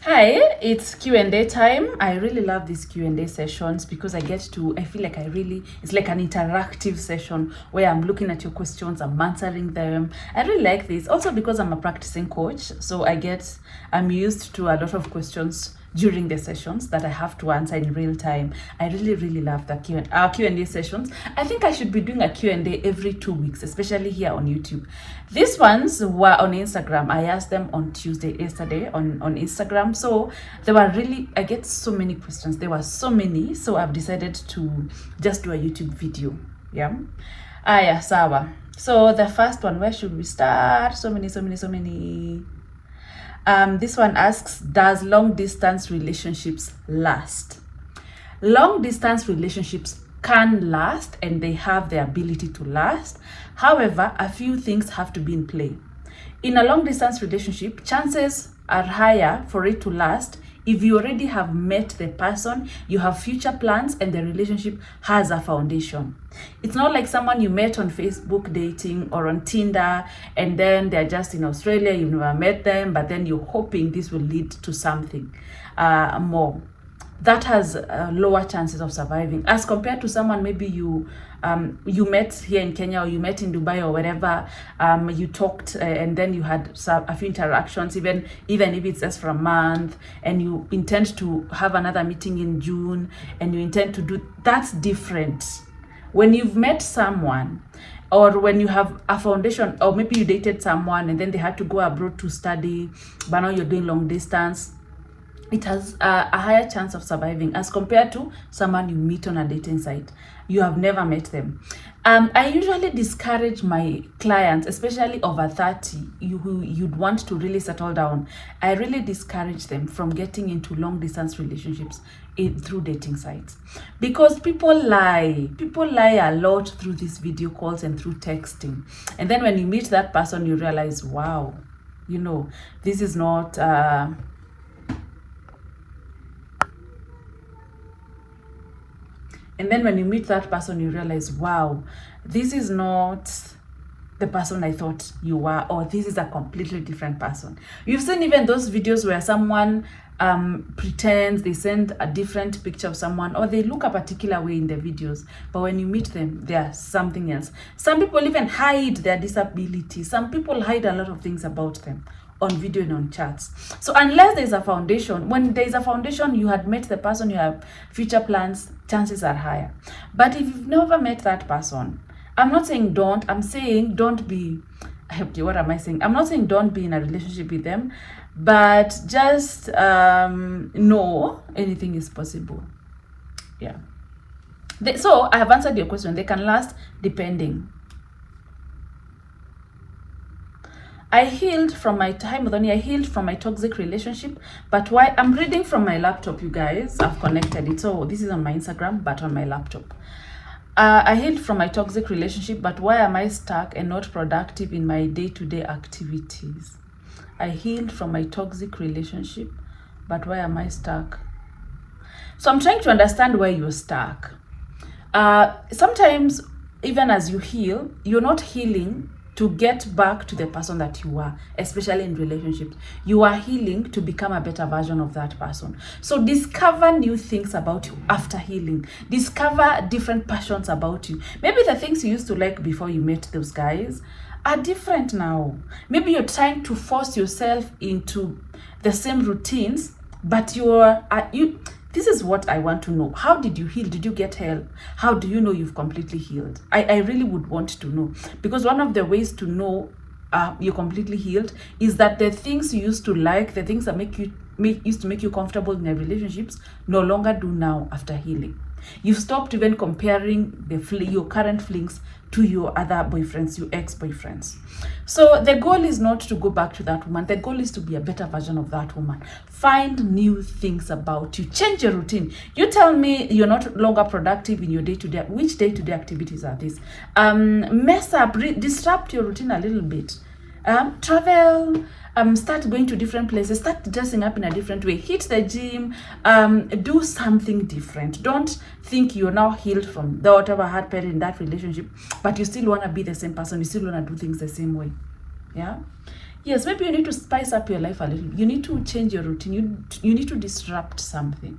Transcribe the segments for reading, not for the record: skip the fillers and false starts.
Hi, it's Q&A time. I really love these Q&A sessions because I feel like it's like an interactive session where I'm looking at your questions, I'm answering them. I really like this. Also because I'm a practicing coach, so I'm used to a lot of questions during the sessions that I have to answer in real time. I really, really love the Q&A sessions. I think I should be doing a Q&A every 2 weeks, especially here on YouTube. These ones were on Instagram. I asked them on Tuesday, yesterday on Instagram. So I get so many questions. There were so many. So I've decided to just do a YouTube video. Yeah. Yeah, sawa. So the first one, where should we start? So many. This one asks, does long distance relationships last? Long distance relationships can last and they have the ability to last. However, a few things have to be in play. In a long distance relationship, chances are higher for it to last if you already have met the person, you have future plans, and the relationship has a foundation. It's not like someone you met on Facebook dating or on Tinder, and then they're just in Australia, you've never met them, but then you're hoping this will lead to something more. That has lower chances of surviving as compared to someone maybe you met here in Kenya or you met in Dubai or wherever. You talked and then you had a few interactions, even if it's just for a month, and you intend to have another meeting in June, and you intend to do that's different. When you've met someone, or when you have a foundation, or maybe you dated someone and then they had to go abroad to study, but now you're doing long distance, it has a higher chance of surviving as compared to someone you meet on a dating site. You have never met them. I usually discourage my clients, especially over 30, who you'd want to really settle down. I really discourage them from getting into long distance relationships through dating sites, because people lie a lot through these video calls and through texting. And then when you meet that person, you realize, wow, this is not and then when you meet that person, you realize, wow, this is not the person I thought you were, or this is a completely different person. You've seen even those videos where someone pretends, they send a different picture of someone, or they look a particular way in the videos, but when you meet them, they are something else. Some people even hide their disability. Some people hide a lot of things about them on video and on chats. So unless there's a foundation, when there's a foundation, you had met the person, you have future plans, chances are higher. But if you've never met that person, I'm not saying don't, I'm saying don't be, okay, what am I saying? I'm not saying don't be in a relationship with them, but just know anything is possible. Yeah. So I have answered your question. They can last depending. I healed from my toxic relationship, but why? I'm reading from my laptop, you guys. I've connected it. So this is on my Instagram, but on my laptop. I healed from my toxic relationship, but why am I stuck and not productive in my day-to-day activities? I healed from my toxic relationship, but why am I stuck? So I'm trying to understand why you're stuck. Sometimes, even as you heal, you're not healing to get back to the person that you were, especially in relationships. You are healing to become a better version of that person. So discover new things about you after healing. Discover different passions about you. Maybe the things you used to like before you met those guys are different now. Maybe you're trying to force yourself into the same routines, but this is what I want to know. How did you heal? Did you get help? How do you know you've completely healed? I really would want to know, because one of the ways to know you're completely healed is that the things you used to like, the things that used to make you comfortable in your relationships, no longer do now after healing. You've stopped even comparing your current flings to your other boyfriends, your ex-boyfriends. So the goal is not to go back to that woman. The goal is to be a better version of that woman. Find new things about you. Change your routine. You tell me you're not longer productive in your day-to-day. Which day-to-day activities are these? Mess up, disrupt your routine a little bit. Travel, start going to different places, start dressing up in a different way, hit the gym, do something different. Don't think you're now healed from whatever happened in that relationship, but you still want to be the same person, you still want to do things the same way. Yeah, Yes, maybe you need to spice up your life a little. You need to change your routine. You need to disrupt something.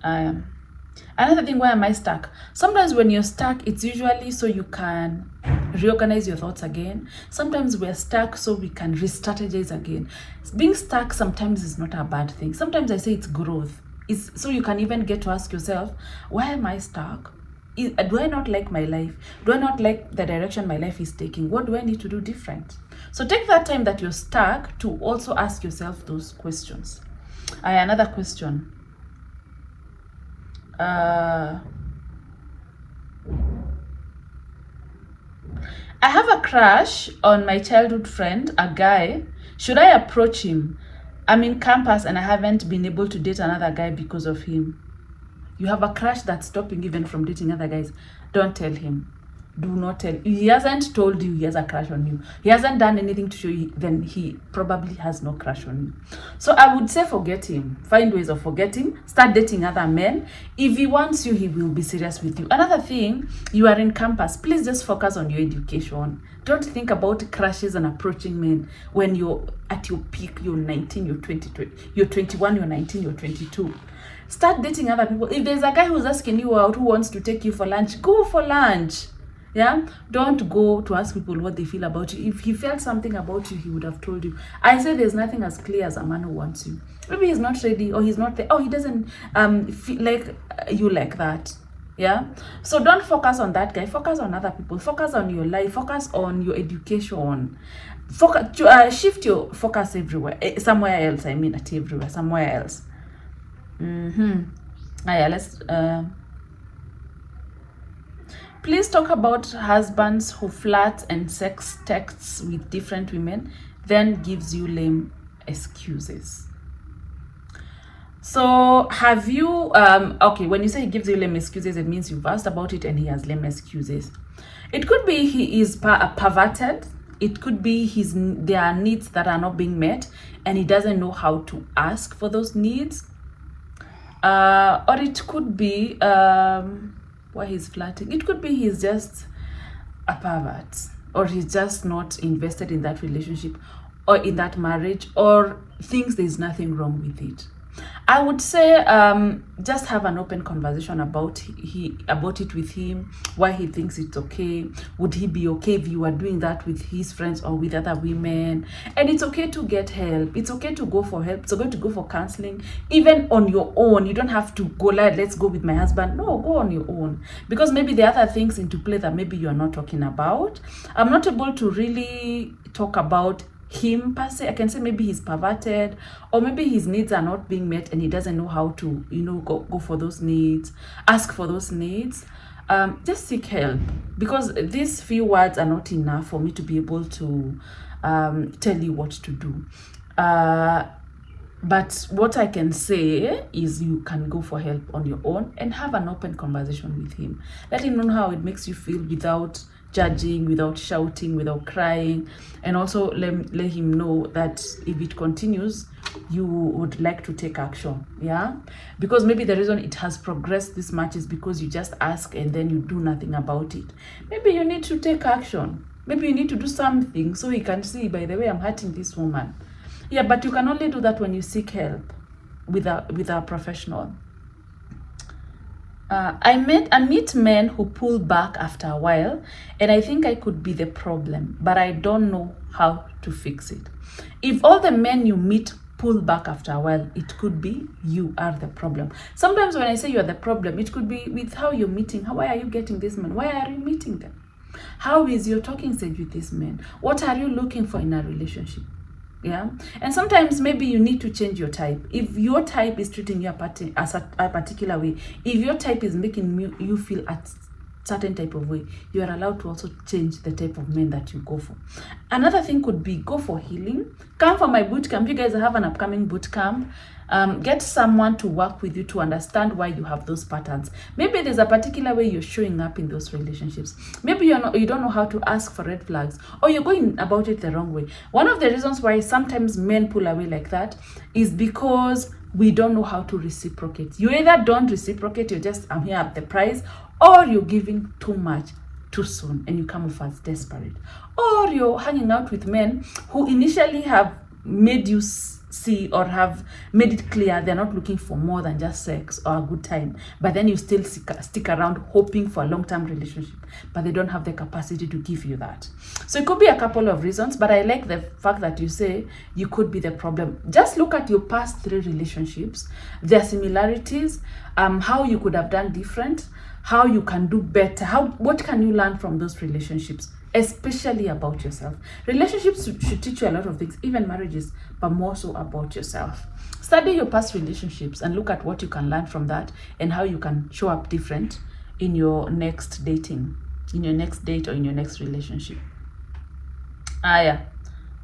Another thing, why am I stuck? Sometimes when you're stuck, it's usually so you can reorganize your thoughts again. Sometimes we're stuck so we can re-strategize again. Being stuck sometimes is not a bad thing. Sometimes I say it's growth. It's so you can even get to ask yourself, why am I stuck? Do I not like my life? Do I not like the direction my life is taking? What do I need to do different? So take that time that you're stuck to also ask yourself those questions. Another question. I have a crush on my childhood friend, a guy. Should I approach him? I'm in campus and I haven't been able to date another guy because of him. You have a crush that's stopping even from dating other guys. Don't tell him. Do not tell. He hasn't told you he has a crush on you. He hasn't done anything to show you. Then he probably has no crush on you. So I would say forget him. Find ways of forgetting. Start dating other men. If he wants you, he will be serious with you. Another thing, you are in campus. Please just focus on your education. Don't think about crushes and approaching men when you're at your peak. You're 19, you're 20, you're 21, you're 19, you're 22. Start dating other people. If there's a guy who's asking you out, who wants to take you for lunch, go for lunch. Yeah, don't go to ask people what they feel about you. If he felt something about you, he would have told you. I say there's nothing as clear as a man who wants you. Maybe he's not ready, or he's not there, or he doesn't feel like you like that. Yeah, so don't focus on that guy. Focus on other people. Focus on your life. Focus on your education. Focus, shift your focus everywhere, somewhere else. I mean, not everywhere, somewhere else. Let's please talk about husbands who flirt and sex texts with different women, then gives you lame excuses. So have you okay, when you say he gives you lame excuses, it means you've asked about it and he has lame excuses. It could be he is perverted. It could be there are needs that are not being met and he doesn't know how to ask for those needs. Or it could be why he's flirting. It could be he's just a pervert, or he's just not invested in that relationship or in that marriage, or thinks there's nothing wrong with it. I would say just have an open conversation about it with him, why he thinks it's okay. Would he be okay if you were doing that with his friends or with other women? And it's okay to get help. It's okay to go for help. It's okay to go for counseling, even on your own. You don't have to go like, let's go with my husband. No, go on your own, because maybe there are other things into play that maybe you're not talking about. I'm not able to really talk about him per se. I can say maybe he's perverted, or maybe his needs are not being met and he doesn't know how to, go for those needs, ask for those needs. Just seek help, because these few words are not enough for me to be able to tell you what to do. But what I can say is you can go for help on your own and have an open conversation with him. Let him know how it makes you feel without judging, without shouting, without crying, and also let him know that if it continues, you would like to take action. Yeah, because maybe the reason it has progressed this much is because you just ask and then you do nothing about it. Maybe you need to take action. Maybe you need to do something so he can see, by the way, I'm hurting this woman. Yeah, but you can only do that when you seek help with a professional. I meet men who pull back after a while, and I think I could be the problem, but I don't know how to fix it. If all the men you meet pull back after a while, it could be you are the problem. Sometimes when I say you're the problem, it could be with how you're meeting. Why are you getting this man? Why are you meeting them? How is your talking stage with this man? What are you looking for in a relationship? Yeah, and sometimes maybe you need to change your type. If your type is treating you a particular way, if your type is making you feel a certain type of way, you are allowed to also change the type of men that you go for. Another thing could be go for healing. Come for my boot camp. You guys have an upcoming boot camp. Get someone to work with you to understand why you have those patterns. Maybe there's a particular way you're showing up in those relationships. Maybe you don't know how to ask for red flags, or you're going about it the wrong way. One of the reasons why sometimes men pull away like that is because we don't know how to reciprocate. You either don't reciprocate, you're just, I'm here at the price, or you're giving too much. too soon and you come off as desperate. Or you're hanging out with men who initially have made you see or have made it clear they're not looking for more than just sex or a good time, but then you still stick around hoping for a long-term relationship, but they don't have the capacity to give you that. So it could be a couple of reasons, but I like the fact that you say you could be the problem. Just look at your past 3 relationships, their similarities, how you could have done different, how you can do better, what can you learn from those relationships, especially about yourself. Relationships should teach you a lot of things, even marriages, but more so about yourself. Study your past relationships and look at what you can learn from that and how you can show up different in your next dating, in your next date, or in your next relationship. Yeah.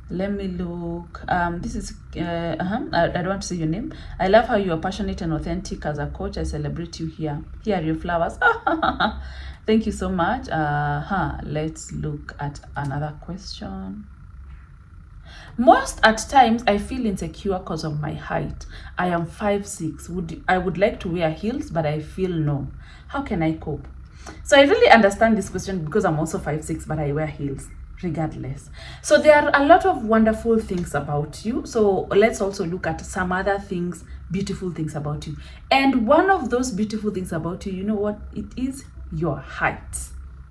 Let me look. This is I don't want to say your name. I love how you are passionate and authentic as a coach. I celebrate you here. Here are your flowers. Thank you so much. Let's look at another question. Most at times I feel insecure because of my height. I am 5'6". I would like to wear heels, but I feel no. How can I cope? So I really understand this question because I'm also 5'6", but I wear heels regardless. So there are a lot of wonderful things about you. So let's also look at some other things, beautiful things about you. And one of those beautiful things about you, you know what it is? Your height.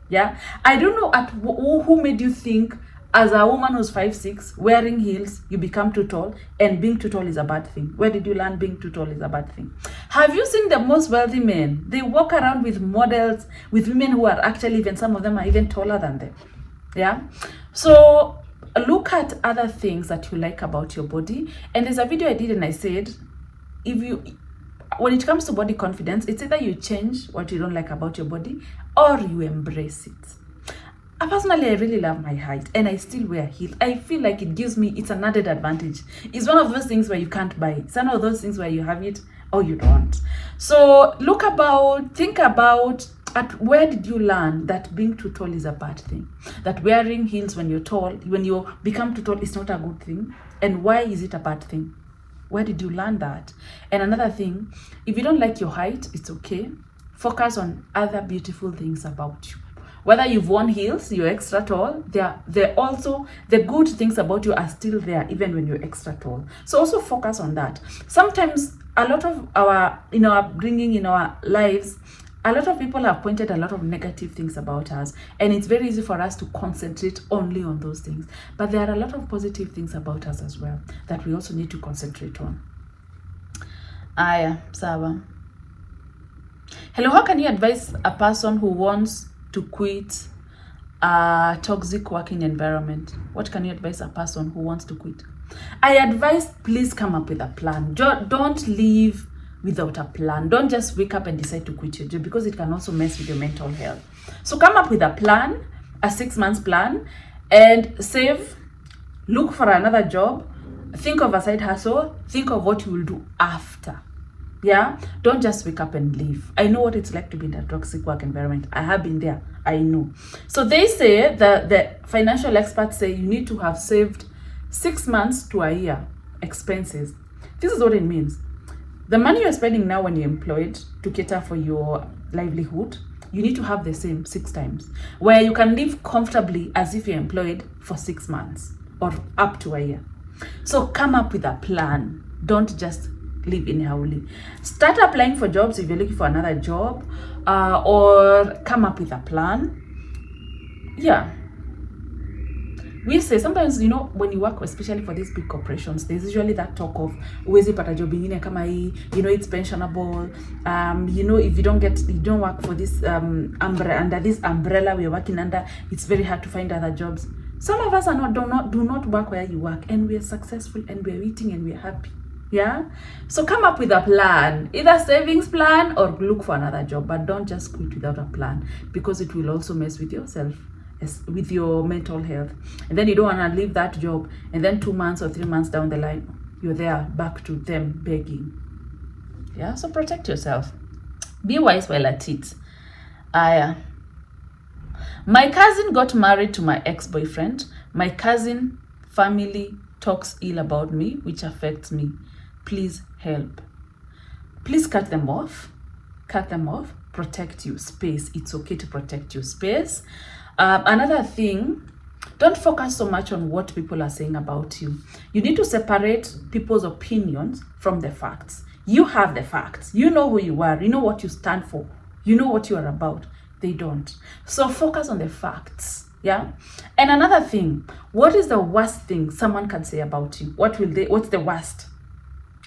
Yeah, I don't know who made you think as a woman who's 5'6", wearing heels, you become too tall, and being too tall is a bad thing. Where did you learn being too tall is a bad thing? Have you seen the most wealthy men? They walk around with models, with women who are actually, even some of them are even taller than them. Yeah, so look at other things that you like about your body. And there's a video I did and I said, when it comes to body confidence, it's either you change what you don't like about your body or you embrace it. Personally, I really love my height and I still wear heels. I feel like it's an added advantage. It's one of those things where you can't buy. It's one of those things where you have it or you don't. So think about where did you learn that being too tall is a bad thing? That wearing heels when you're tall, when you become too tall, is not a good thing? And why is it a bad thing? Where did you learn that? And another thing, if you don't like your height, it's okay. Focus on other beautiful things about you. Whether you've worn heels, you're extra tall, they're also, the good things about you are still there even when you're extra tall. So also focus on that. Sometimes a lot of our upbringing, in our lives, a lot of people have pointed a lot of negative things about us, and it's very easy for us to concentrate only on those things. But there are a lot of positive things about us as well that we also need to concentrate on. Sawa. Hello, how can you advise a person who wants to quit a toxic working environment? What can you advise a person who wants to quit? I advise, please come up with a plan. Don't leave without a plan. Don't just wake up and decide to quit your job, because it can also mess with your mental health. So come up with a plan, a 6-month plan, and save, look for another job, think of a side hustle, think of what you will do after. Yeah, don't just wake up and leave. I know what it's like to be in a toxic work environment. I have been there. I know. So they say, the financial experts say, you need to have saved 6 months to a year expenses. This is what it means. The money you're spending now when you're employed to cater for your livelihood, you need to have the same 6 times, where you can live comfortably as if you're employed for 6 months or up to a year. So come up with a plan. Don't just live anyhowly. Start applying for jobs if you're looking for another job, or come up with a plan. Yeah. We say sometimes, when you work, especially for these big corporations, there's usually that talk of uwezi pata job ingine kama hii, it's pensionable. If you don't work for this under this umbrella we're working under, it's very hard to find other jobs. Some of us do not work where you work, and we're successful and we're eating and we're happy. Yeah, so come up with a plan, either savings plan or look for another job, but don't just quit without a plan, because it will also mess with yourself, with your mental health. And then you don't want to leave that job, and then 2 months or 3 months down the line, you're there back to them begging. Yeah, so protect yourself. Be wise while at it. My cousin got married to my ex-boyfriend. My cousin family talks ill about me, which affects me. Please help. Please cut them off. cut them off. Protect your space. It's okay to protect your space. Another thing, don't focus so much on what people are saying about you. You need to separate people's opinions from the facts. You have the facts. You know who you are. You know what you stand for. You know what you are about. They don't. So focus on the facts. Yeah. And another thing, what is the worst thing someone can say about you? What's the worst?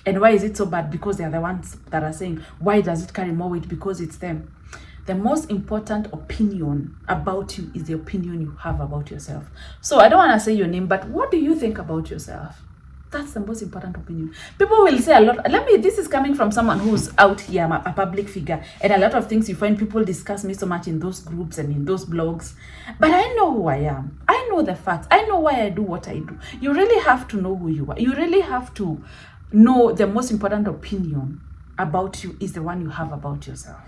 And why is it so bad? Because they are the ones that are saying. Why does it carry more weight? Because it's them. The most important opinion about you is the opinion you have about yourself. So I don't want to say your name, but what do you think about yourself? That's the most important opinion. People will say a lot. This is coming from someone who's out here, I'm a public figure. And a lot of things you find people discuss me so much in those groups and in those blogs. But I know who I am. I know the facts. I know why I do what I do. You really have to know who you are. You really have to know the most important opinion about you is the one you have about yourself.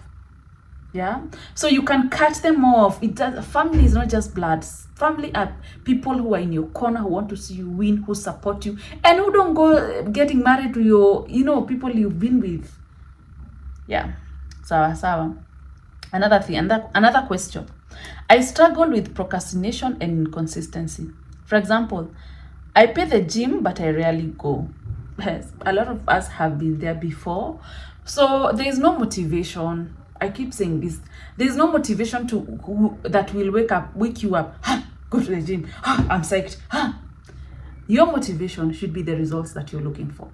Yeah, so you can cut them off. Family is not just blood. Family are people who are in your corner, who want to see you win, who support you, and who don't go getting married to your, people you've been with. Yeah, sawa. Another thing, another question. I struggle with procrastination and inconsistency. For example, I pay the gym, but I rarely go. Yes, a lot of us have been there before. So there is no motivation. I keep saying this. There's no motivation that will wake you up. Go to the gym. I'm psyched. Your motivation should be the results that you're looking for.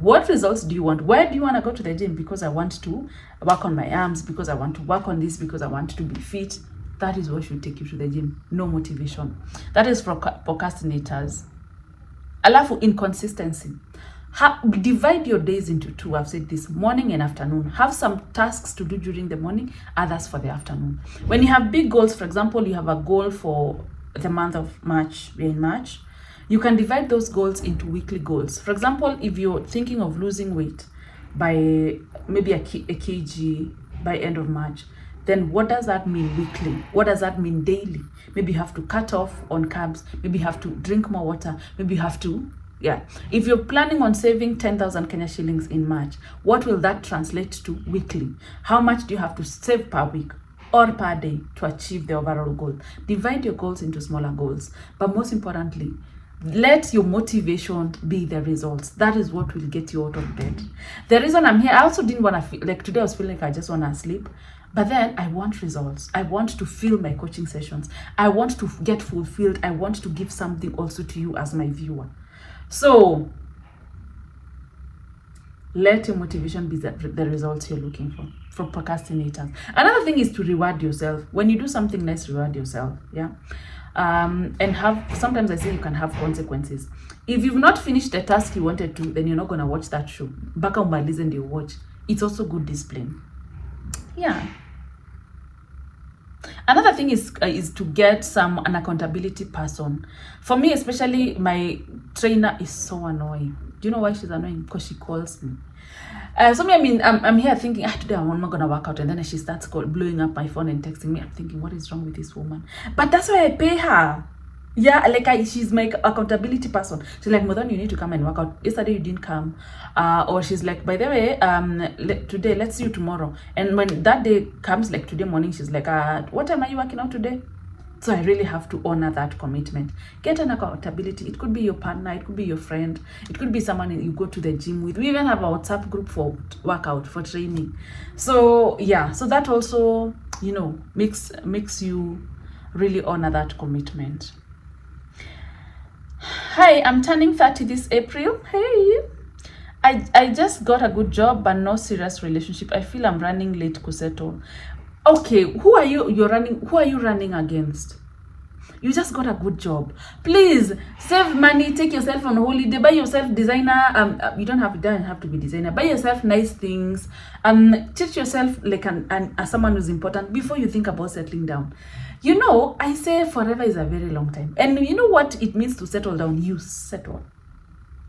What results do you want? Why do you want to go to the gym? Because I want to work on my arms, because I want to work on this, because I want to be fit. That is what should take you to the gym. No motivation. That is for procrastinators. Alafu, inconsistency. Divide your days into two. I've said this, morning and afternoon. Have some tasks to do during the morning, others for the afternoon. When you have big goals, for example, you have a goal for the month of March, we're in March, you can divide those goals into weekly goals. For example, if you're thinking of losing weight by maybe a kg by end of March, then what does that mean weekly? What does that mean daily? Maybe you have to cut off on carbs. Maybe you have to drink more water. Maybe you have to if you're planning on saving 10,000 Kenya shillings in March, what will that translate to weekly? How much do you have to save per week or per day to achieve the overall goal? Divide your goals into smaller goals. But most importantly, let your motivation be the results. That is what will get you out of bed. The reason I'm here, I also didn't want to feel like today I was feeling like I just want to sleep. But then I want results. I want to fill my coaching sessions. I want to get fulfilled. I want to give something also to you as my viewer. So, let your motivation be the results you're looking for procrastinators. Another thing is to reward yourself. When you do something nice, reward yourself. Yeah. And sometimes I say you can have consequences. If you've not finished the task you wanted to, then you're not going to watch that show. Back on my listen, you watch. It's also good discipline. Yeah. Another thing is to get an accountability person. For me, especially, my trainer is so annoying. Do you know why she's annoying? Because she calls me. I'm here thinking, today I'm not gonna work out, and then she starts blowing up my phone and texting me. I'm thinking, what is wrong with this woman? But that's why I pay her. Yeah, she's my accountability person. She's like, Modhan, you need to come and work out. Yesterday you didn't come. Or she's like, by the way, today, let's see you tomorrow. And when that day comes, like today morning, she's like, what time are you working out today? So I really have to honor that commitment. Get an accountability. It could be your partner, it could be your friend, it could be someone you go to the gym with. We even have a WhatsApp group for workout, for training. So yeah, so that also, makes you really honor that commitment. Hi, I'm turning 30 this April. Hey, I just got a good job but no serious relationship. I feel I'm running late to settle. Okay, who are you running against? You just got a good job. Please save money, take yourself on holiday, buy yourself designer. You don't have to be designer. Buy yourself nice things. Treat yourself like as someone who's important before you think about settling down. I say forever is a very long time. And you know what it means to settle down? You settle.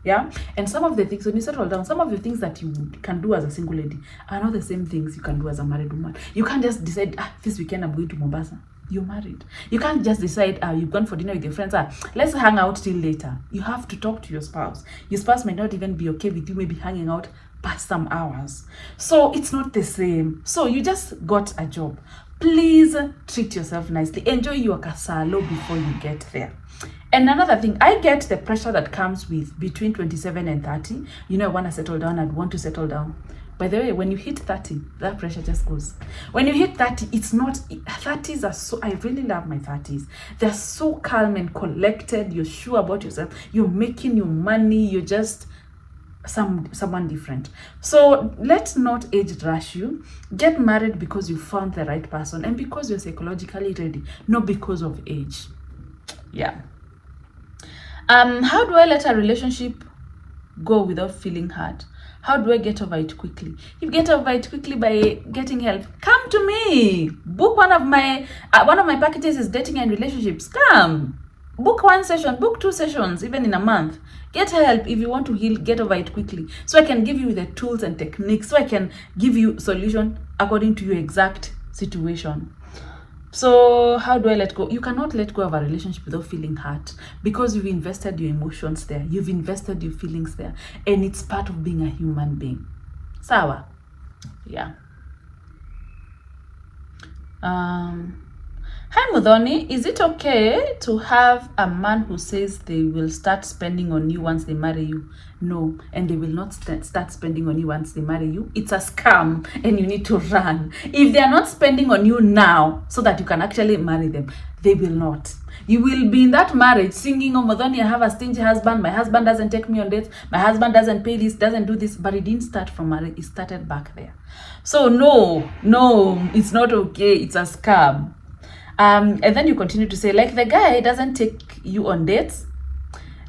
Yeah. And some of the things, when you settle down, some of the things that you can do as a single lady are not the same things you can do as a married woman. You can't just decide, this weekend I'm going to Mombasa. You're married. You can't just decide, you've gone for dinner with your friends, let's hang out till later. You have to talk to your spouse. Your spouse might not even be okay with you maybe hanging out past some hours. So it's not the same. So you just got a job. Please treat yourself nicely. Enjoy your kasalo before you get there. And another thing, I get the pressure that comes with between 27 and 30. You know, I want to settle down. I'd want to settle down. By the way, when you hit 30, that pressure just goes. When you hit 30, it's not, 30s are so, I really love my 30s. They're so calm and collected. You're sure about yourself. You're making your money. You're just someone different. So let's not age rush you. Get married because you found the right person and because you're psychologically ready, not because of age. Yeah. How do I let a relationship go without feeling hurt? How do I get over it quickly? You get over it quickly by getting help. Come to me. Book one of my packages is dating and relationships. Come. Book 1 session, book 2 sessions, even in a month. Get help if you want to heal, get over it quickly. So I can give you the tools and techniques. So I can give you solution according to your exact situation. So how do I let go? You cannot let go of a relationship without feeling hurt because you've invested your emotions there. You've invested your feelings there. And it's part of being a human being. Sawa? Yeah. Hi Mudhoni, is it okay to have a man who says they will start spending on you once they marry you? No, and they will not start spending on you once they marry you. It's a scam and you need to run. If they are not spending on you now so that you can actually marry them, they will not. You will be in that marriage singing, oh Mudhoni, I have a stingy husband. My husband doesn't take me on dates. My husband doesn't pay this, doesn't do this. But it didn't start from marriage. It started back there. So no, it's not okay. It's a scam. And then you continue to say, like the guy doesn't take you on dates,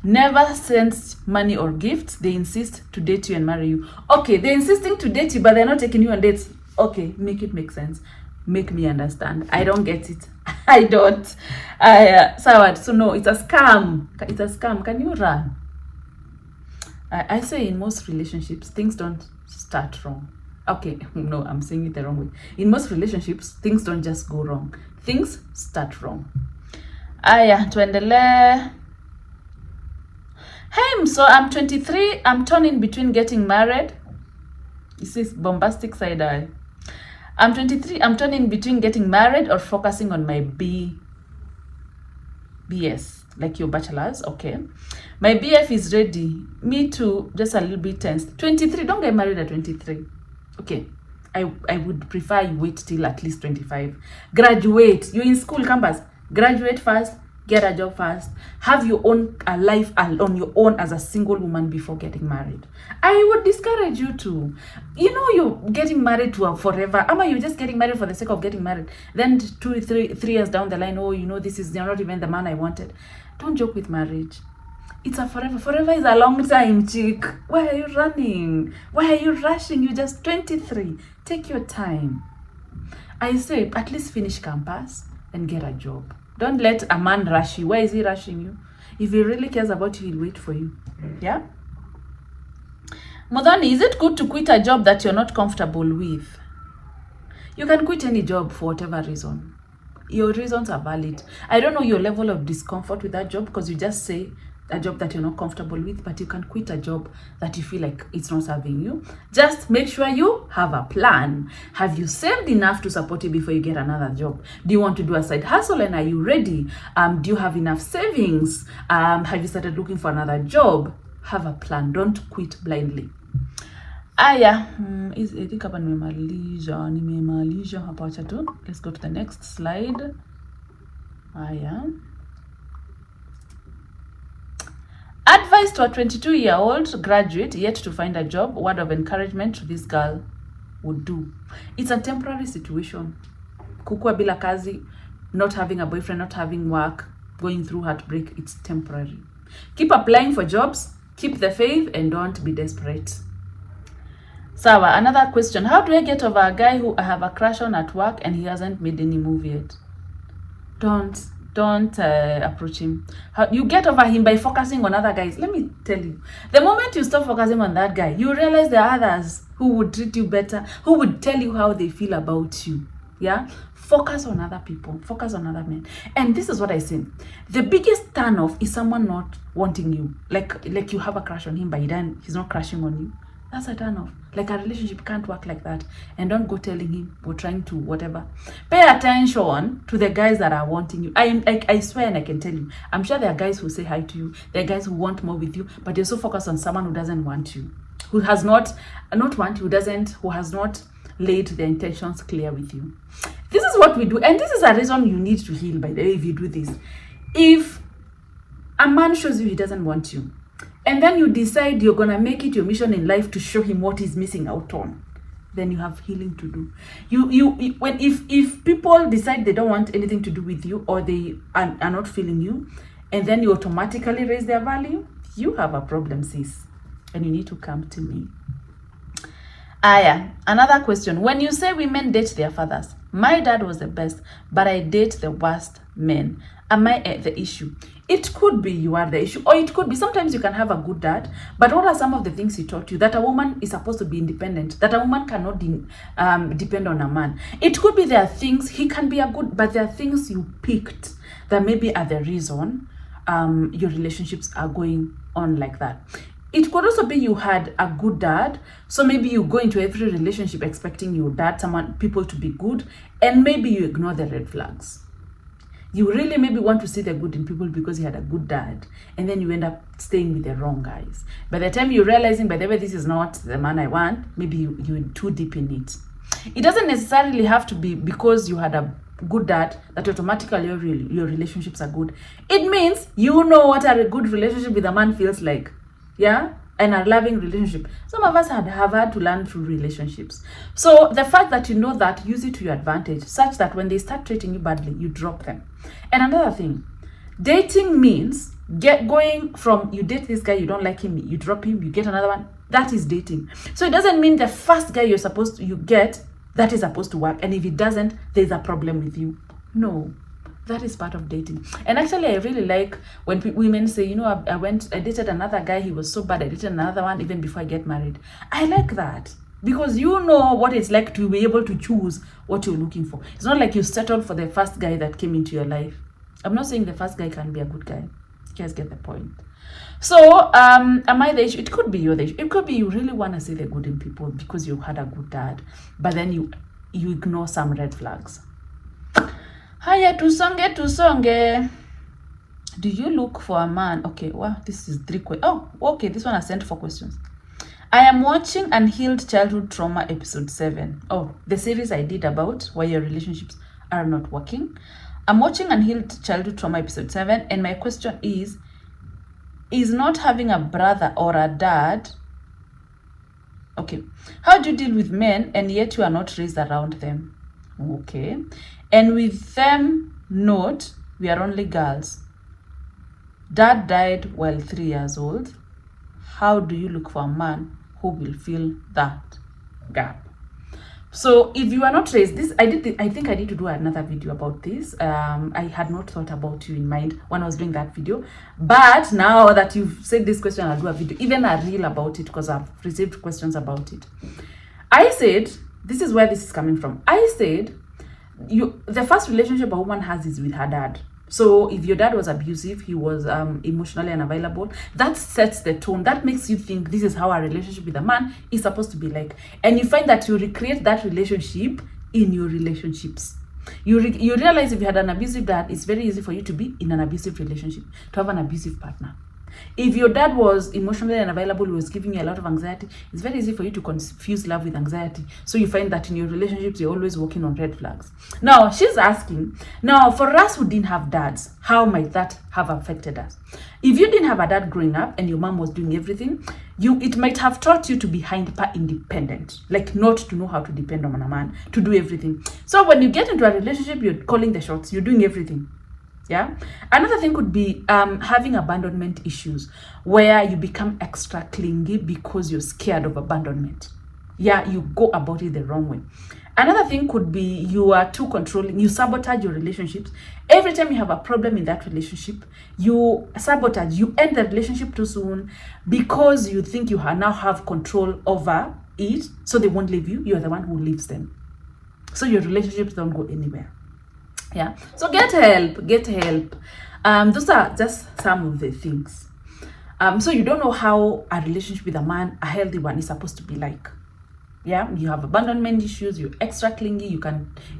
never sends money or gifts. They insist to date you and marry you. Okay, they're insisting to date you, but they're not taking you on dates. Okay, make it make sense. Make me understand. I don't get it. I don't. So no, it's a scam. It's a scam. Can you run? I say in most relationships, things don't start wrong. Okay, no, I'm saying it the wrong way. In most relationships, things don't just go wrong. Things start wrong. Tuendele. Hey, so I'm 23. I'm torn in between getting married. This is bombastic side eye. I'm 23. I'm torn in between getting married or focusing on my BS, like your bachelor's. Okay. My BF is ready. Me too, just a little bit tense. 23. Don't get married at 23. Okay. I would prefer you wait till at least 25. Graduate. You're in school campus. Graduate first. Get a job first. Have your own life on your own as a single woman before getting married. I would discourage you to. You know, you're getting married to forever. Ama, you're just getting married for the sake of getting married. Then 2, 3 years down the line, oh, you know, you're not even the man I wanted. Don't joke with marriage. It's a forever. Forever is a long time, chick. Why are you running? Why are you rushing? You're just 23. Take your time. I say, at least finish campus and get a job. Don't let a man rush you. Why is he rushing you? If he really cares about you, he'll wait for you. Yeah? Mudhoni, is it good to quit a job that you're not comfortable with? You can quit any job for whatever reason. Your reasons are valid. I don't know your level of discomfort with that job because you just say a job that you're not comfortable with, but you can quit a job that you feel like it's not serving you. Just make sure you have a plan. Have you saved enough to support you before you get another job? Do you want to do a side hustle and are you ready? Do you have enough savings? Have you started looking for another job? Have a plan. Don't quit blindly. I think hapa nimemaliza hapa, wacha tu. Let's go to the next slide. Advice to a 22-year-old graduate yet to find a job. Word of encouragement to this girl would do. It's a temporary situation. Kukua bila kazi, not having a boyfriend, not having work, going through heartbreak, it's temporary. Keep applying for jobs, keep the faith, and don't be desperate. Sawa, another question. How do I get over a guy who I have a crush on at work and he hasn't made any move yet? Don't approach him. You get over him by focusing on other guys. Let me tell you, the moment you stop focusing on that guy, you realize there are others who would treat you better, who would tell you how they feel about you. Yeah, focus on other people, focus on other men. And this is what I say: the biggest turn off is someone not wanting you. Like you have a crush on him, but he's not crushing on you. That's a turn off. Like, a relationship can't work like that. And don't go telling him or trying to whatever. Pay attention to the guys that are wanting you. I swear, and I can tell you, I'm sure there are guys who say hi to you. There are guys who want more with you, but you're so focused on someone who doesn't want you, who has not want you, who has not laid their intentions clear with you. This is what we do, and this is a reason you need to heal, by the way, if you do this. If a man shows you he doesn't want you, and then you decide you're gonna make it your mission in life to show him what he's missing out on, then you have healing to do. If people decide they don't want anything to do with you, or they are not feeling you, and then you automatically raise their value, you have a problem, sis, and you need to come to me. Another question. When you say women date their fathers, my dad was the best, but I date the worst men. Am I the issue? It could be you are the issue, or it could be sometimes you can have a good dad, but what are some of the things he taught you? That a woman is supposed to be independent, that a woman cannot depend on a man. It could be there are things, he can be a good, but there are things you picked that maybe are the reason your relationships are going on like that. It could also be you had a good dad, so maybe you go into every relationship expecting your dad, people to be good, and maybe you ignore the red flags. You really maybe want to see the good in people because you had a good dad, and then you end up staying with the wrong guys. By the time you're realizing, by the way, this is not the man I want, maybe you're too deep in it. It doesn't necessarily have to be because you had a good dad that automatically your relationships are good. It means you know what a good relationship with a man feels like. Yeah? And a loving relationship. Some of us have had to learn through relationships. So the fact that you know that, use it to your advantage, such that when they start treating you badly, you drop them. And another thing, dating means going from you date this guy, you don't like him, you drop him, you get another one. That is dating. So it doesn't mean the first guy you get, that is supposed to work. And if it doesn't, there's a problem with you. No. That is part of dating. And actually, I really like when women say, you know, I dated another guy, he was so bad, I dated another one even before I get married. I like that. Because you know what it's like to be able to choose what you're looking for. It's not like you settled for the first guy that came into your life. I'm not saying the first guy can be a good guy. You guys get the point. So, am I the issue? It could be you're the issue. It could be you really want to see the good in people because you had a good dad. But then you ignore some red flags. Haya, tusonge. Do you look for a man? Okay, wow, this is 3 questions. Oh, okay, this one I sent 4 questions. I am watching Unhealed Childhood Trauma episode 7. Oh, the series I did about why your relationships are not working. I'm watching Unhealed Childhood Trauma episode 7, and my question is not having a brother or a dad... Okay, how do you deal with men and yet you are not raised around them? Okay. And with them not, we are only girls. Dad died while 3 years old. How do you look for a man who will fill that gap? So if you are not raised, I think I need to do another video about this. I had not thought about you in mind when I was doing that video. But now that you've said this question, I'll do a video, even a reel about it, because I've received questions about it. I said, this is where this is coming from. I said, the first relationship a woman has is with her dad. So if your dad was abusive, he was emotionally unavailable, that sets the tone. That makes you think this is how a relationship with a man is supposed to be like. And you find that you recreate that relationship in your relationships. You realize if you had an abusive dad, it's very easy for you to be in an abusive relationship, to have an abusive partner. If your dad was emotionally unavailable, he was giving you a lot of anxiety, it's very easy for you to confuse love with anxiety. So you find that in your relationships, you're always working on red flags. Now, she's asking, now for us who didn't have dads, how might that have affected us? If you didn't have a dad growing up and your mom was doing everything, it might have taught you to be hyper independent, like not to know how to depend on a man, to do everything. So when you get into a relationship, you're calling the shots, you're doing everything. Yeah. Another thing could be having abandonment issues, where you become extra clingy because you're scared of abandonment. Yeah, you go about it the wrong way. Another thing could be you are too controlling. You sabotage your relationships. Every time you have a problem in that relationship, you sabotage. You end the relationship too soon because you think you now have control over it, so they won't leave you. You are the one who leaves them. so your relationships don't go anywhere. Yeah, so get help. Those are just some of the things. So you don't know how a relationship with a man, a healthy one, is supposed to be like. Yeah, you have abandonment issues, you're extra clingy, it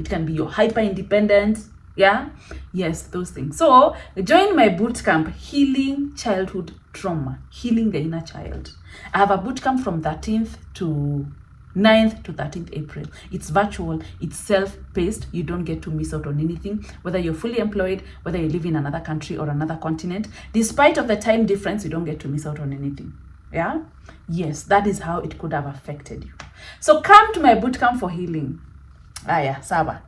can be you're hyper independent. Yeah, yes, those things. So join my bootcamp, Healing Childhood Trauma, Healing the Inner Child. I have a bootcamp from 13th to 9th to 13th April. It's virtual, it's self-paced. You don't get to miss out on anything, whether you're fully employed, whether you live in another country or another continent. Despite of the time difference, you don't get to miss out on anything. Yeah, yes, that is how it could have affected you. So come to my bootcamp for healing. Yeah, Saba.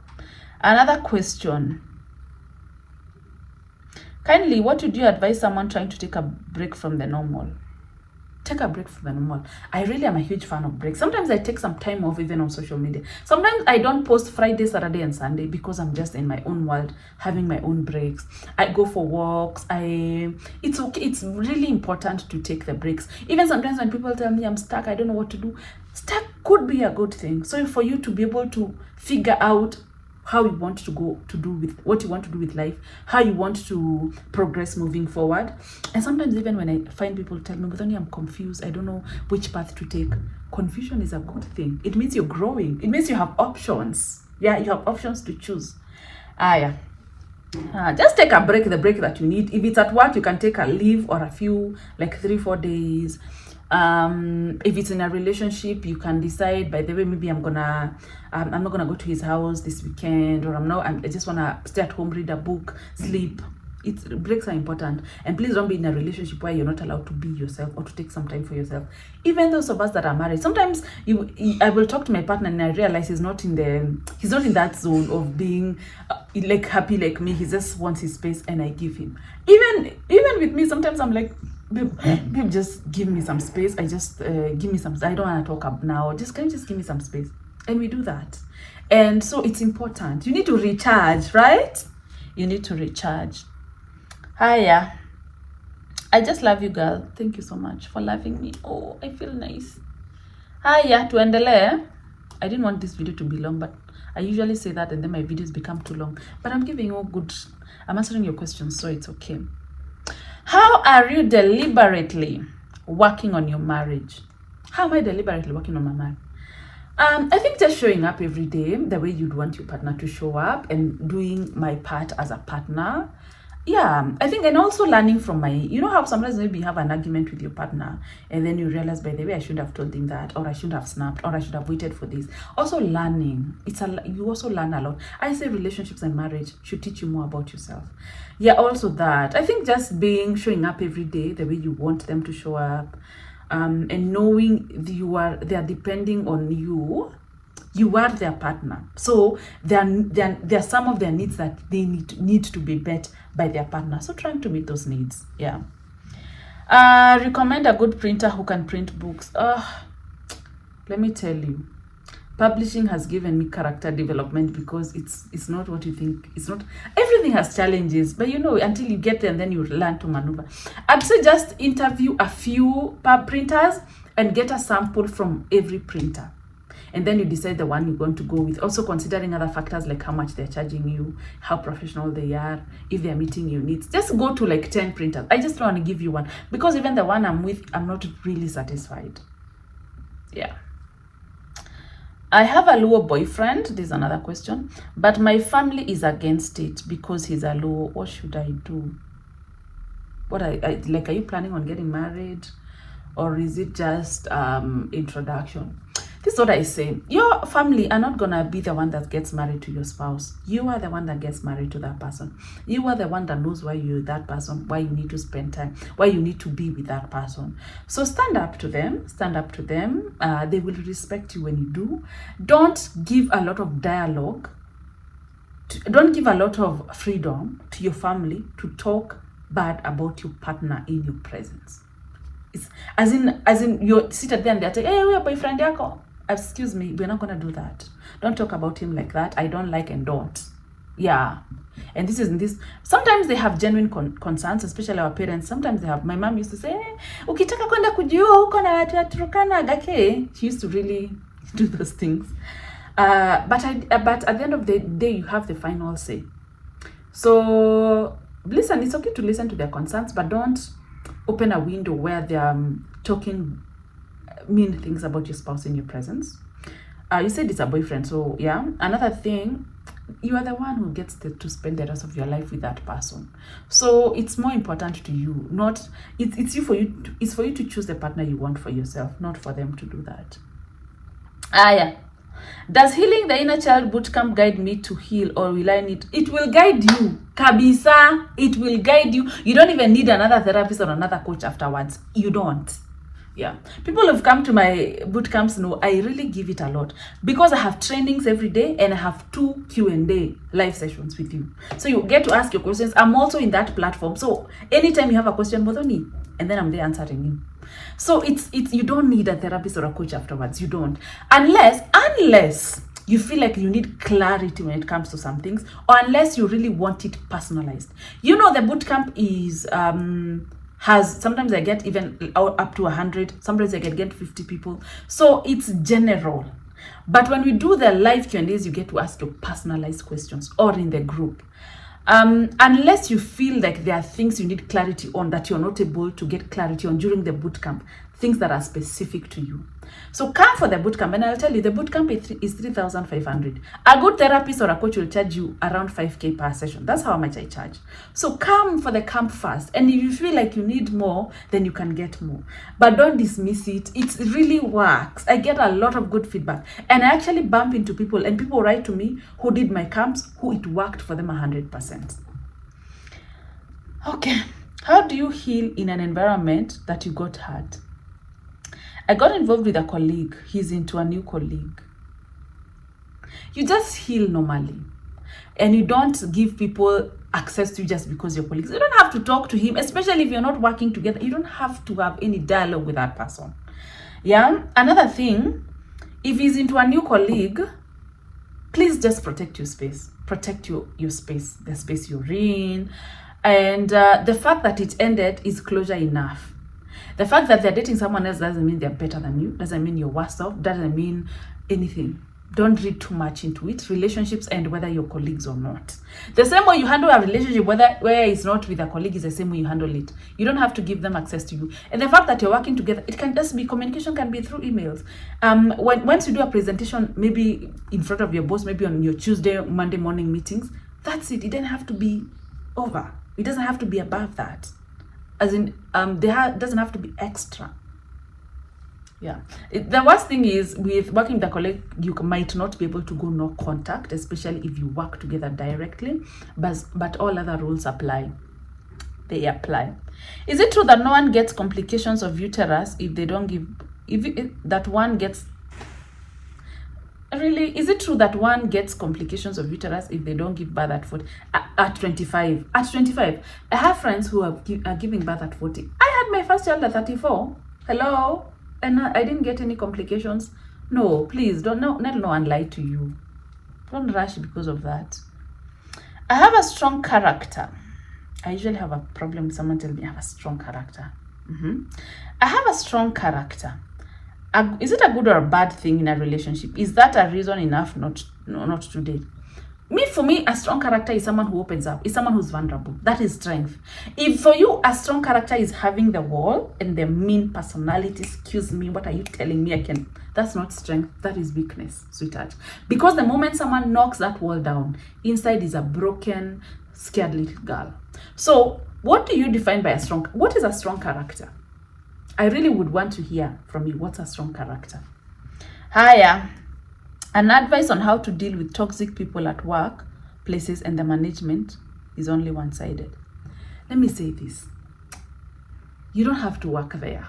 Another question. Kindly, what would you advise someone trying to take a break from the normal? Take a break from the normal. I really am a huge fan of breaks. Sometimes I take some time off even on social media. Sometimes I don't post Friday, Saturday, and Sunday because I'm just in my own world, having my own breaks. I go for walks. It's okay. It's really important to take the breaks. Even sometimes when people tell me I'm stuck, I don't know what to do. Stuck could be a good thing. So for you to be able to figure out how you want to go to do with what you want to do with life, how you want to progress moving forward. And sometimes even when I find people tell me, but only I'm confused, I don't know which path to take. Confusion is a good thing. It means you're growing. It means you have options. Yeah, you have options to choose. Just take a break, the break that you need. If it's at work, you can take a leave or a few, like 3-4 days. If it's in a relationship, you can decide, by the way, maybe I'm not gonna go to his house this weekend, or I just wanna stay at home, read a book, sleep. Breaks are important. And please don't be in a relationship where you're not allowed to be yourself or to take some time for yourself. Even those of us that are married, sometimes I will talk to my partner and I realize he's not in that zone of being like happy like me. He just wants his space and I give him. Even with me, sometimes I'm like, babe, just give me some space. I don't want to talk up now. Can you just give me some space? And we do that. And so it's important. You need to recharge, right? You need to recharge. Hiya. I just love you, girl. Thank you so much for loving me. Oh, I feel nice. Hiya, tuendelee. I didn't want this video to be long, but I usually say that and then my videos become too long. But I'm answering your questions, so it's okay. How are you deliberately working on your marriage? How am I deliberately working on my marriage? I think just showing up every day the way you'd want your partner to show up and doing my part as a partner. Yeah, I think, and also learning from you know how sometimes maybe you have an argument with your partner and then you realize, by the way, I shouldn't have told him that, or I shouldn't have snapped, or I should have waited for this. Also learning, you also learn a lot. I say relationships and marriage should teach you more about yourself. Yeah, also that. I think just showing up every day the way you want them to show up, and knowing they are depending on you. You are their partner, so there are some of their needs that they need to be met by their partner. So trying to meet those needs. Yeah. Recommend a good printer who can print books. Let me tell you, publishing has given me character development, because it's not what you think. It's not everything has challenges, but until you get there and then you learn to maneuver. I'd say just interview a few printers and get a sample from every printer. And then you decide the one you're going to go with. Also considering other factors like how much they're charging you, how professional they are, if they're meeting your needs. Just go to like 10 printers. I just don't want to give you one, because even the one I'm with, I'm not really satisfied. Yeah. I have a Luo boyfriend. This is another question. But my family is against it because he's a Luo. What should I do? Are you planning on getting married? Or is it just introduction? This is what I say. Your family are not gonna be the one that gets married to your spouse. You are the one that gets married to that person. You are the one that knows why you're that person, why you need to spend time, why you need to be with that person. So stand up to them. They will respect you when you do. Don't give a lot of dialogue. Don't give a lot of freedom to your family to talk bad about your partner in your presence. It's as in you're seated there and they're saying, hey, we're boyfriend yako. Excuse me, we're not gonna do that. Don't talk about him like that. I don't like and don't. Yeah. And this sometimes they have genuine concerns, especially our parents. Sometimes they have. My mom used to say, ukitaka kwenda kujua huko na watu wa Turkana gake. She used to really do those things. But at the end of the day, you have the final say. So listen, it's okay to listen to their concerns, but don't open a window where they're talking mean things about your spouse in your presence. You said it's a boyfriend, so yeah. Another thing, you are the one who gets to spend the rest of your life with that person. So it's more important to you, not it's for you to choose the partner you want for yourself, not for them to do that. Yeah. Does healing the inner child bootcamp guide me to heal, or will I need? It will guide you, kabisa. It will guide you. You don't even need another therapist or another coach afterwards. You don't. Yeah, people who've come to my boot camps know I really give it a lot, because I have trainings every day and I have 2 Q&A live sessions with you. So you get to ask your questions. I'm also in that platform. So anytime you have a question, bother me, and then I'm there answering you. So it's you don't need a therapist or a coach afterwards. You don't, unless you feel like you need clarity when it comes to some things, or unless you really want it personalized. You know, the boot camp is has, sometimes I get even up to 100, sometimes I get 50 people. So it's general. But when we do the live Q&As, you get to ask your personalized questions, or in the group. Unless you feel like there are things you need clarity on that you're not able to get clarity on during the bootcamp, things that are specific to you. So come for the bootcamp, and I'll tell you, the bootcamp is 3,500. A good therapist or a coach will charge you around 5K per session. That's how much I charge. So come for the camp first, and if you feel like you need more, then you can get more. But don't dismiss it. It really works. I get a lot of good feedback, and I actually bump into people, and people write to me who did my camps, who it worked for them 100%. Okay, how do you heal in an environment that you got hurt? I got involved with a colleague. He's into a new colleague. You just heal normally. And you don't give people access to you just because you're colleagues. You don't have to talk to him, especially if you're not working together. You don't have to have any dialogue with that person. Yeah? Another thing, if he's into a new colleague, please just protect your space. Protect your space, the space you're in. And the fact that it ended is closure enough. The fact that they're dating someone else doesn't mean they're better than you, doesn't mean you're worse off, doesn't mean anything. Don't read too much into it. Relationships end whether you're colleagues or not. The same way you handle a relationship, where it's not with a colleague, is the same way you handle it. You don't have to give them access to you. And the fact that you're working together, it can just be, communication can be through emails. Once you do a presentation, maybe in front of your boss, maybe on your Tuesday, Monday morning meetings, that's it. It doesn't have to be over. It doesn't have to be above that. As in, doesn't have to be extra. Yeah. The worst thing is, with working with a colleague, you might not be able to go no contact, especially if you work together directly. But all other rules apply. They apply. Is it true that no one gets complications of uterus if they don't give? That one gets? Really, is it true that one gets complications of uterus if they don't give birth at 40? At 25. At 25. I have friends who are giving birth at 40. I had my first child at 34. Hello? And I didn't get any complications. No, please, let no one lie to you. Don't rush because of that. I have a strong character. I usually have a problem with someone telling me I have a strong character. I have a strong character. Is it a good or a bad thing in a relationship? Is that a reason enough not to date? For me, a strong character is someone who opens up, is someone who's vulnerable. That is strength. If for you, a strong character is having the wall and the mean personality, excuse me, what are you telling me? That's not strength, that is weakness, sweetheart. Because the moment someone knocks that wall down, inside is a broken, scared little girl. So what do you define by what is a strong character? I really would want to hear from you. What's a strong character? Hiya. An advice on how to deal with toxic people at work, places, and the management is only one-sided. Let me say this. You don't have to work there.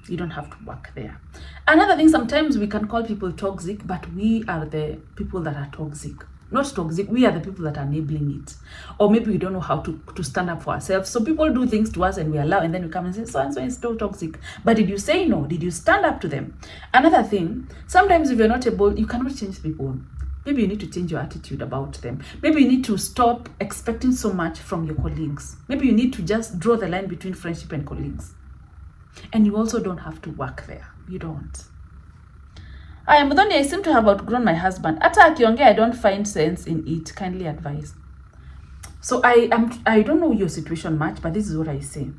You don't have to work there. Another thing, sometimes we can call people toxic, but we are the people that are toxic. Not toxic, we are the people that are enabling it. Or maybe we don't know how to stand up for ourselves. So people do things to us and we allow, and then we come and say, so-and-so is still toxic. But did you say no? Did you stand up to them? Another thing, sometimes if you're not able, you cannot change people. Maybe you need to change your attitude about them. Maybe you need to stop expecting so much from your colleagues. Maybe you need to just draw the line between friendship and colleagues. And you also don't have to work there. You don't. Mudhoni, I seem to have outgrown my husband. Hata akiongea, I don't find sense in it. Kindly advise. So I don't know your situation much, but this is what I say.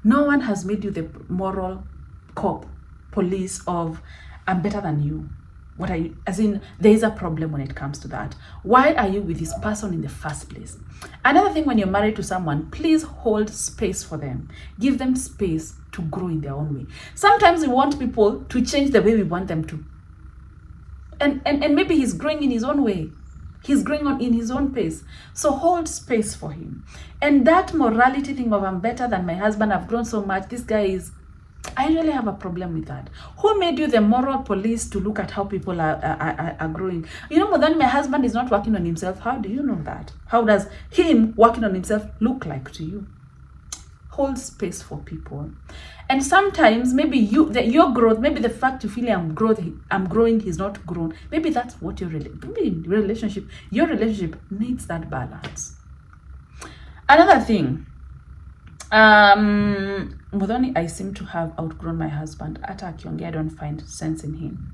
No one has made you the moral cop, police of I'm better than you. What are you, as in, there is a problem when it comes to that. Why are you with this person in the first place? Another thing, when you're married to someone, please hold space for them. Give them space to grow in their own way. Sometimes we want people to change the way we want them to. And maybe he's growing in his own way. He's growing on in his own pace. So hold space for him. And that morality thing of I'm better than my husband, I've grown so much, this guy is, I really have a problem with that. Who made you the moral police to look at how people are growing? You know, more than my husband is not working on himself. How do you know that? How does him working on himself look like to you? Hold space for people. And sometimes maybe your growth, maybe the fact you feel I'm growing, he's not grown. Maybe that's what your relationship needs that balance. Another thing, Mudhoni, I seem to have outgrown my husband. Hata akiongea, I don't find sense in him.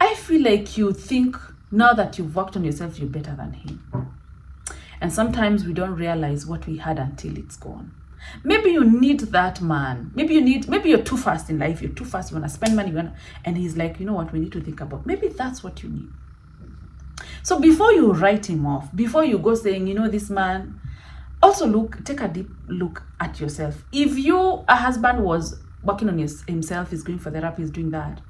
I feel like you think now that you've worked on yourself, you're better than him. And sometimes we don't realize what we had until it's gone. Maybe you need that man. Maybe you're too fast in life. You're too fast. You want to spend money. And he's like, you know what, we need to think about. Maybe that's what you need. So before you write him off, before you go saying, you know, this man, also take a deep look at yourself. If a husband was working on himself, is going for therapy, is doing that,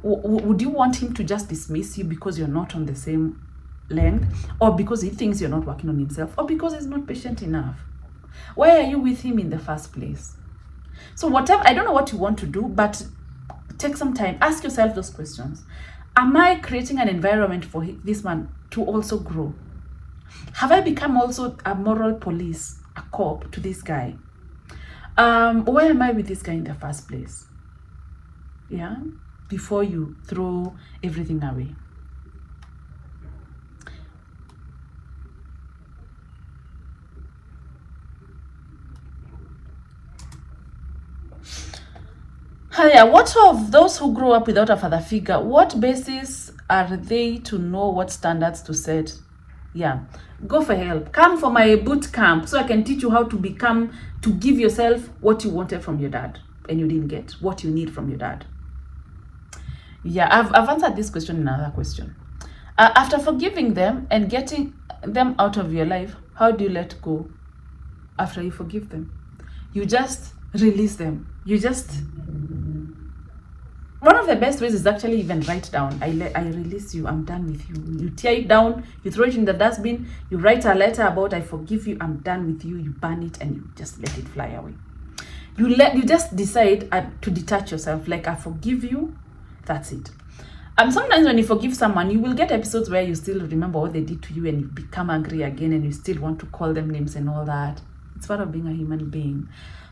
would you want him to just dismiss you because you're not on the same length, or because he thinks you're not working on himself, or because he's not patient enough? Why are you with him in the first place? So whatever, I don't know what you want to do, but take some time, ask yourself those questions. Am I creating an environment for this man to also grow? Have I become also a moral police, a cop to this guy? Why am I with this guy in the first place? Yeah, before you throw everything away. Hiya, what of those who grow up without a father figure? What basis are they to know what standards to set? Yeah, go for help. Come for my boot camp so I can teach you how to give yourself what you wanted from your dad and you didn't get, what you need from your dad. Yeah, I've answered this question in another question. After forgiving them and getting them out of your life, how do you let go after you forgive them? You just release them. One of the best ways is actually even write down. I release you. I'm done with you. You tear it down. You throw it in the dustbin. You write a letter about I forgive you. I'm done with you. You burn it and you just let it fly away. You just decide to detach yourself. Like, I forgive you. That's it. Sometimes when you forgive someone, you will get episodes where you still remember what they did to you and you become angry again and you still want to call them names and all that. It's part of being a human being.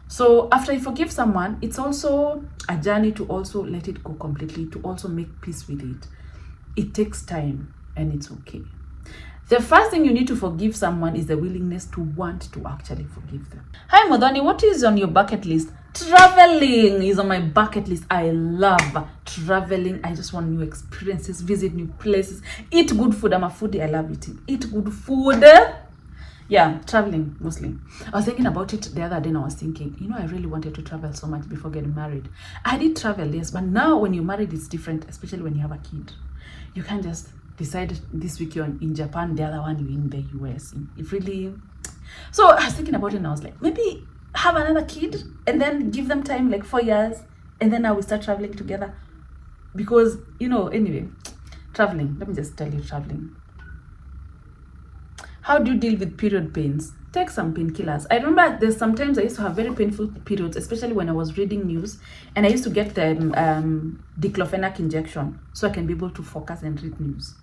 So after you forgive someone, it's also a journey to also let it go completely, to also make peace with it. It takes time and it's okay. The first thing you need to forgive someone is the willingness to want to actually forgive them. Hi Mudhoni, what is on your bucket list? Traveling is on my bucket list. I love traveling. I just want new experiences, visit new places, eat good food. I'm a foodie. I love eating. Eat good food. Yeah, traveling mostly. I was thinking about it the other day and I was thinking, you know, I really wanted to travel so much before getting married. I did travel, yes, but now when you're married, it's different, especially when you have a kid. You can't just decide this week you're in Japan, the other one you're in the US. It really... So I was thinking about it and I was like, maybe have another kid and then give them time, like 4 years, and then I will start traveling together. Because, you know, anyway, traveling. Let me just tell you, traveling. How do you deal with period pains? Take some painkillers. I remember there's sometimes I used to have very painful periods, especially when I was reading news, and I used to get the diclofenac injection so I can be able to focus and read news.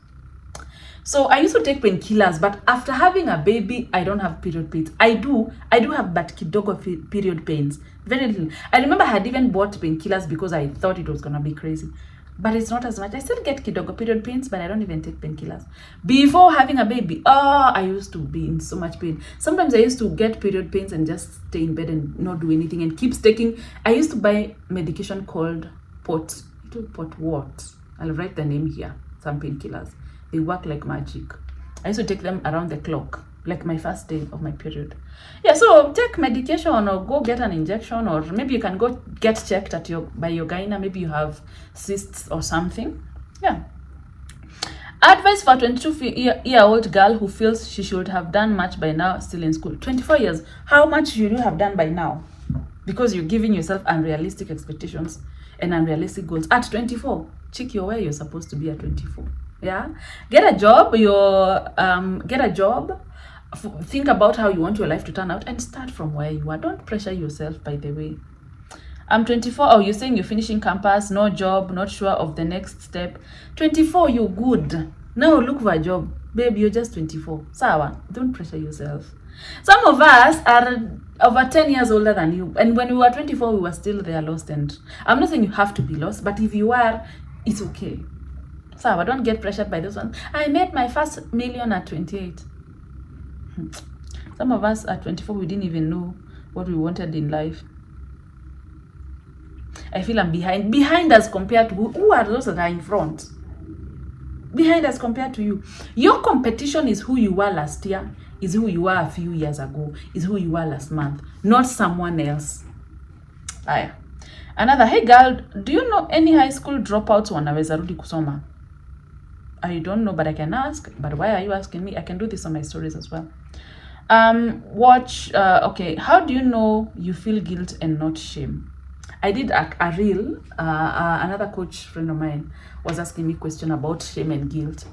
So I used to take painkillers, but after having a baby, I don't have period pains. I do have but kidogo period pains. Very little. I remember I had even bought painkillers because I thought it was gonna be crazy. But it's not as much. I still get kidogo period pains, but I don't even take painkillers. Before having a baby, I used to be in so much pain. Sometimes I used to get period pains and just stay in bed and not do anything and keep taking. I used to buy medication called pot. But what? I'll write the name here. Some painkillers. They work like magic. I used to take them around the clock, like my first day of my period. Yeah, so take medication or go get an injection, or maybe you can go get checked by your gyna. Maybe you have cysts or something. Yeah. Advice for a 22-year-old girl who feels she should have done much by now, still in school. 24 years. How much should you have done by now? Because you're giving yourself unrealistic expectations and unrealistic goals. At 24, check your where you're supposed to be at 24. Yeah, get a job. Think about how you want your life to turn out and start from where you are. Don't pressure yourself, by the way. I'm 24. Oh, you're saying you're finishing campus, no job, not sure of the next step. 24, you're good. Now look for a job. Babe, you're just 24. Sawa, don't pressure yourself. Some of us are over 10 years older than you. And when we were 24, we were still there lost. And I'm not saying you have to be lost, but if you are, it's okay. Sawa, don't get pressured by those ones. I made my first million at 28. Some of us at 24, we didn't even know what we wanted in life. I feel I'm behind. Behind as compared to who are those that are in front? Behind as compared to you. Your competition is who you were last year, is who you were a few years ago, is who you were last month, not someone else. Aya. Another, hey girl, do you know any high school dropouts wanaweza rudi kusoma? I don't know, but I can ask. But why are you asking me? I can do this on my stories as well. Okay, how do you know you feel guilt and not shame? I did a reel. Another coach friend of mine was asking me a question about shame and guilt.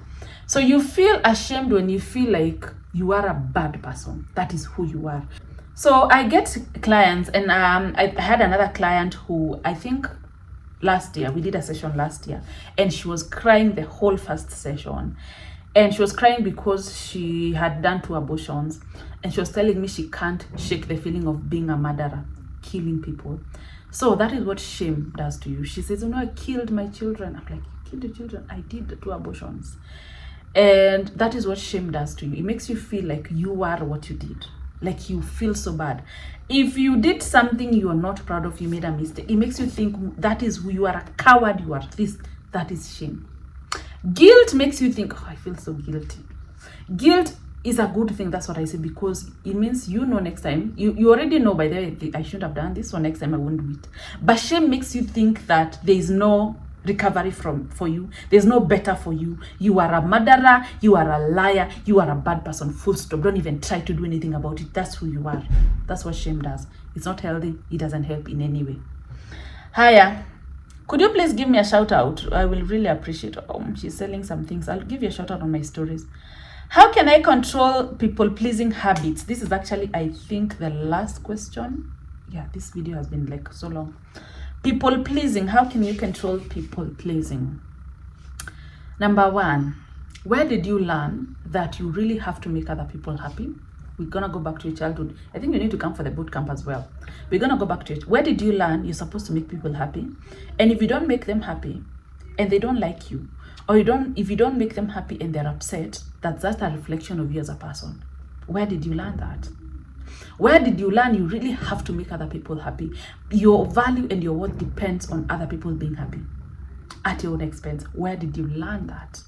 So you feel ashamed when you feel like you are a bad person. That is who you are. So I get clients, and I had another client who I think last year, we did a session last year, and she was crying the whole first session. And she was crying because she had done 2 abortions. And she was telling me she can't shake the feeling of being a murderer, killing people. So that is what shame does to you. She says, I killed my children. I'm like, you killed your children? I did 2 abortions. And that is what shame does to you. It makes you feel like you are what you did. Like you feel so bad. If you did something you are not proud of, you made a mistake, it makes you think that is who you are, a coward, you are this. That is shame. Guilt makes you think, I feel so guilty. Guilt is a good thing, that's what I say, because it means next time, you already know, by the way, I shouldn't have done this, so next time I won't do it. But shame makes you think that there is no recovery for you. There's no better for you. You are a murderer, you are a liar, you are a bad person, full stop. Don't even try to do anything about it. That's who you are. That's what shame does. It's not healthy. It doesn't help in any way. Hiya. Could you please give me a shout out? I will really appreciate it. She's selling some things. I'll give you a shout out on my stories. How can I control people-pleasing habits? This is actually, I think, the last question. Yeah, this video has been like so long. People-pleasing. How can you control people-pleasing? Number 1, where did you learn that you really have to make other people happy? We're going to go back to your childhood. I think you need to come for the boot camp as well. We're going to go back to it. Where did you learn you're supposed to make people happy? And if you don't make them happy and they don't like you, or if you don't make them happy and they're upset, that's a reflection of you as a person. Where did you learn that? Where did you learn you really have to make other people happy? Your value and your worth depends on other people being happy at your own expense. Where did you learn that?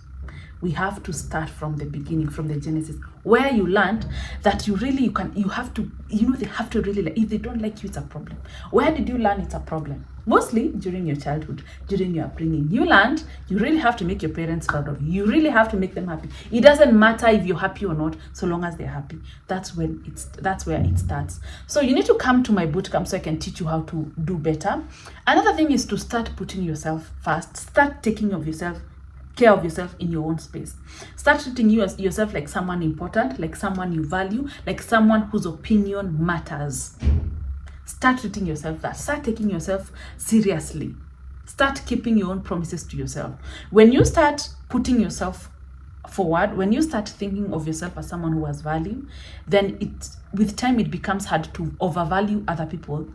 We have to start from the beginning, from the genesis, where you learned that they have to really like, if they don't like you, it's a problem. Where did you learn it's a problem? Mostly during your childhood, during your upbringing. You learned you really have to make your parents proud of you. You really have to make them happy. It doesn't matter if you're happy or not, so long as they're happy. That's where it starts. So you need to come to my bootcamp so I can teach you how to do better. Another thing is to start putting yourself first. Start taking care of yourself in your own space. Start treating yourself like someone important, like someone you value, like someone whose opinion matters. Start treating yourself that. Start taking yourself seriously. Start keeping your own promises to yourself. When you start putting yourself forward, when you start thinking of yourself as someone who has value, then with time it becomes hard to overvalue other people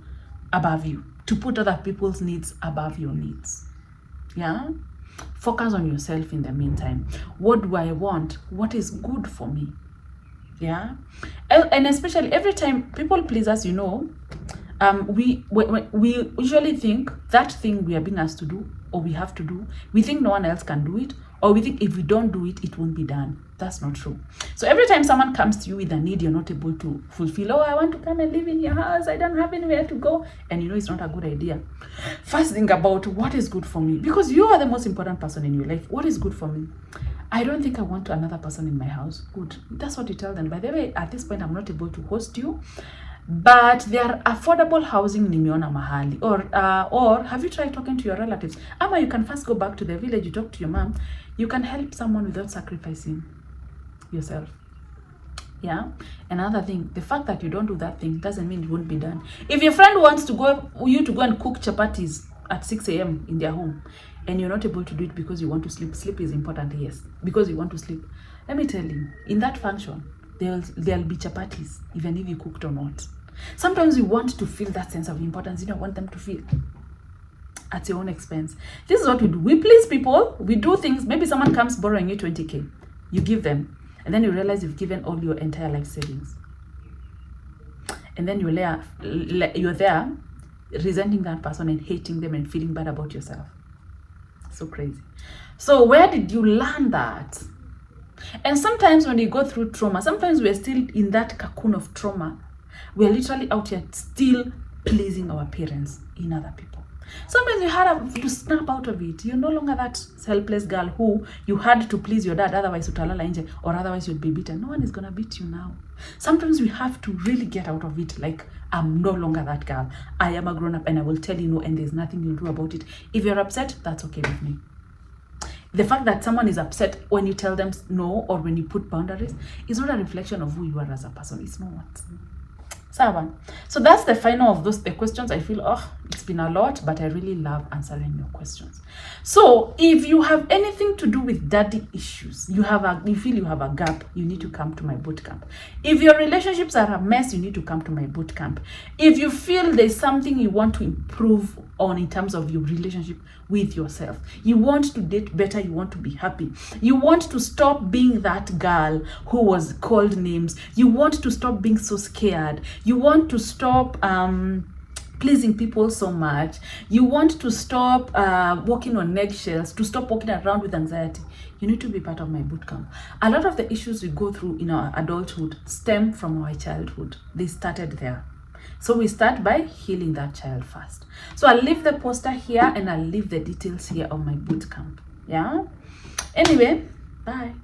above you, to put other people's needs above your needs. Yeah? Focus on yourself in the meantime. What do I want? What is good for me? Yeah? And especially every time people please us, we usually think that thing we are being asked to do or we have to do, we think no one else can do it, or we think if we don't do it, it won't be done. That's not true. So every time someone comes to you with a need you're not able to fulfill, oh, I want to come and live in your house, I don't have anywhere to go, and you know it's not a good idea, first think about what is good for me, because you are the most important person in your life. What is good for me? I don't think I want another person in my house. Good. That's what you tell them. By the way, at this point, I'm not able to host you, but there are affordable housing nimeona mahali. Or have you tried talking to your relatives? Ama you can first go back to the village, you talk to your mom. You can help someone without sacrificing yourself. Yeah. Another thing, the fact that you don't do that thing doesn't mean it won't be done. If your friend wants to go and cook chapatis at 6 a.m. in their home, and you're not able to do it because you want to sleep. Sleep is important, yes, because you want to sleep. Let me tell you, in that function, there'll be chapatis, even if you cooked or not. Sometimes you want to feel that sense of importance. You don't want them to feel at your own expense. This is what we do. We please people. We do things. Maybe someone comes borrowing you 20K. You give them, and then you realize you've given all your entire life savings. And then you're there resenting that person and hating them and feeling bad about yourself. So crazy. So where did you learn that? And sometimes when you go through trauma, sometimes we're still in that cocoon of trauma. We're literally out here still pleasing our parents in other people. Sometimes you had to snap out of it. You're no longer that helpless girl who you had to please your dad, otherwise utalala nje, or otherwise you'd be beaten. No one is gonna beat you now. Sometimes we have to really get out of it. Like, I'm no longer that girl. I am a grown-up and I will tell you no, and there's nothing you'll do about it. If you're upset, that's okay with me. The fact that someone is upset when you tell them no or when you put boundaries is not a reflection of who you are as a person. It's not. So that's the final of the questions. I feel, it's been a lot, but I really love answering your questions. So if you have anything to do with daddy issues, you feel you have a gap, you need to come to my bootcamp. If your relationships are a mess, you need to come to my bootcamp. If you feel there's something you want to improve on in terms of your relationship with yourself, you want to date better, you want to be happy, you want to stop being that girl who was called names, you want to stop being so scared, you want to stop pleasing people so much, you want to stop walking on eggshells, to stop walking around with anxiety, you need to be part of my bootcamp. A lot of the issues we go through in our adulthood stem from our childhood. They started there. So we start by healing that child first. So I'll leave the poster here and I'll leave the details here of my bootcamp. Yeah. Anyway, bye.